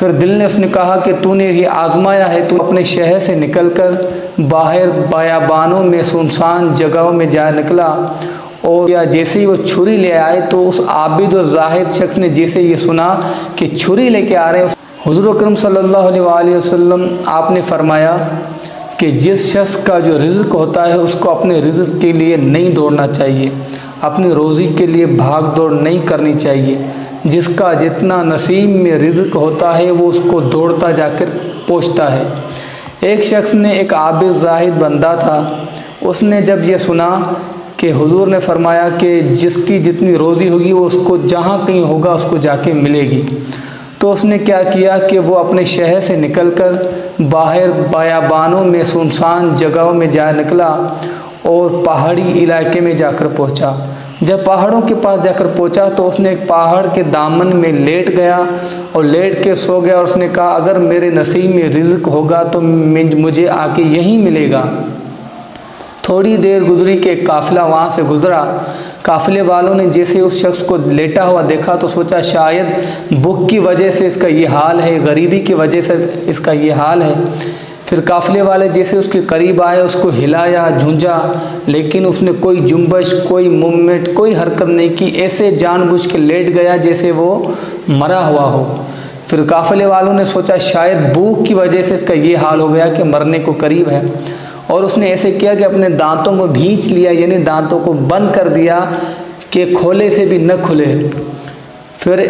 پھر دل نے اس نے کہا کہ تو نے یہ آزمایا ہے، تو اپنے شہر سے نکل کر باہر بیابانوں میں سنسان جگہوں میں جا نکلا، اور یا جیسے ہی وہ چھری لے آئے تو اس عابد و زاہد شخص نے جیسے یہ سنا کہ چھری لے کے آ رہے ہیں، حضور اکرم صلی اللہ علیہ وآلہ وسلم آپ نے فرمایا کہ جس شخص کا جو رزق ہوتا ہے اس کو اپنے رزق کے لیے نہیں دوڑنا چاہیے، اپنی روزی کے لیے بھاگ دوڑ نہیں کرنی چاہیے۔ جس کا جتنا نصیب میں رزق ہوتا ہے وہ اس کو دوڑتا جا کر پہنچتا ہے۔ ایک شخص نے، ایک عابد زاہد بندہ تھا، اس نے جب یہ سنا کہ حضور نے فرمایا کہ جس کی جتنی روزی ہوگی وہ اس کو جہاں کہیں ہوگا اس کو جا کے ملے گی، تو اس نے کیا کیا کہ وہ اپنے شہر سے نکل کر باہر بیابانوں میں سنسان جگہوں میں جا نکلا اور پہاڑی علاقے میں جا کر پہنچا۔ جب پہاڑوں کے پاس جا کر پہنچا تو اس نے ایک پہاڑ کے دامن میں لیٹ گیا اور لیٹ کے سو گیا، اور اس نے کہا اگر میرے نصیب میں رزق ہوگا تو مجھے آ کے یہیں ملے گا۔ تھوڑی دیر گزری کہ ایک قافلہ وہاں سے گزرا، قافلے والوں نے جیسے اس شخص کو لیٹا ہوا دیکھا تو سوچا شاید بھوک کی وجہ سے اس کا یہ حال ہے، غریبی کی وجہ سے اس کا یہ حال ہے۔ پھر قافلے والے جیسے اس کے قریب آئے، اس کو ہلایا، جھونجا، لیکن اس نے کوئی جنبش، کوئی موومنٹ، کوئی حرکت نہیں کی، ایسے جان بوجھ کے لیٹ گیا جیسے وہ مرا ہوا ہو۔ پھر قافلے والوں نے سوچا شاید بھوک کی وجہ سے اس کا یہ حال ہو گیا کہ مرنے کو قریب ہے، اور اس نے ایسے کیا کہ اپنے دانتوں کو بھینچ لیا، یعنی دانتوں کو بند کر دیا کہ کھولے سے بھی نہ کھلے۔ پھر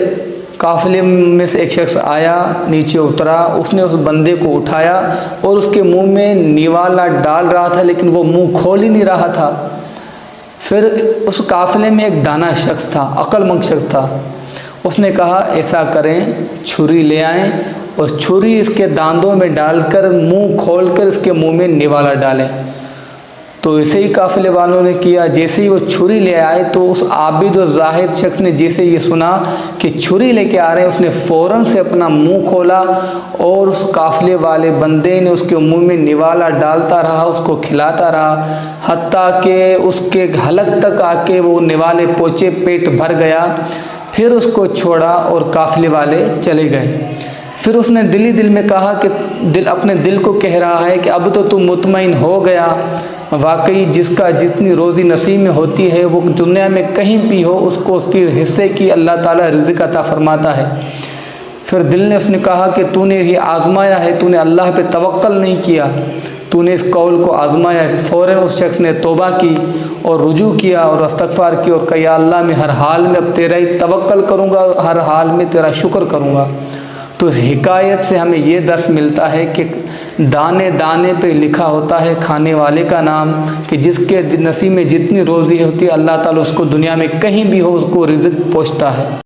قافلے میں سے ایک شخص آیا، نیچے اترا، اس نے اس بندے کو اٹھایا اور اس کے منہ میں نوالا ڈال رہا تھا، لیکن وہ منہ کھول ہی نہیں رہا تھا۔ پھر اس قافلے میں ایک دانا شخص تھا، عقل مند شخص تھا، اس نے کہا ایسا کریں، چھری لے آئیں اور چھری اس کے داندوں میں ڈال کر منہ کھول کر اس کے منہ میں نوالا ڈالیں۔ تو ایسے ہی قافلے والوں نے کیا، جیسے ہی وہ چھری لے آئے تو اس عابد و زاہد شخص نے جیسے یہ سنا کہ چھری لے کے آ رہے ہیں، اس نے فوراً سے اپنا منہ کھولا اور اس قافلے والے بندے نے اس کے منہ میں نوالا ڈالتا رہا، اس کو کھلاتا رہا، حتیٰ کہ اس کے حلق تک آ کے وہ نوالے پہنچے، پیٹ بھر گیا۔ پھر اس کو چھوڑا اور قافلے والے چلے گئے۔ پھر اس نے دل ہی دل میں کہا کہ اپنے دل کو کہہ رہا ہے کہ اب تو تم مطمئن ہو گیا، واقعی جس کا جتنی روزی نصیب میں ہوتی ہے وہ دنیا میں کہیں بھی ہو اس کو اس کی حصے کی اللہ تعالیٰ رزق عطا فرماتا ہے۔ پھر دل نے اس نے کہا کہ تو نے یہ آزمایا ہے، تو نے اللہ پہ توکل نہیں کیا، تو نے اس قول کو آزمایا ہے۔ فوراً اس شخص نے توبہ کی اور رجوع کیا اور استغفار کی اور کہا یا اللہ میں ہر حال میں اب تیرا ہی توکل کروں گا، ہر حال میں تیرا شکر کروں گا۔ تو اس حکایت سے ہمیں یہ درس ملتا ہے کہ دانے دانے پہ لکھا ہوتا ہے کھانے والے کا نام، کہ جس کے نصیب میں جتنی روزی ہوتی ہے اللہ تعالیٰ اس کو دنیا میں کہیں بھی ہو اس کو رزق پہنچتا ہے۔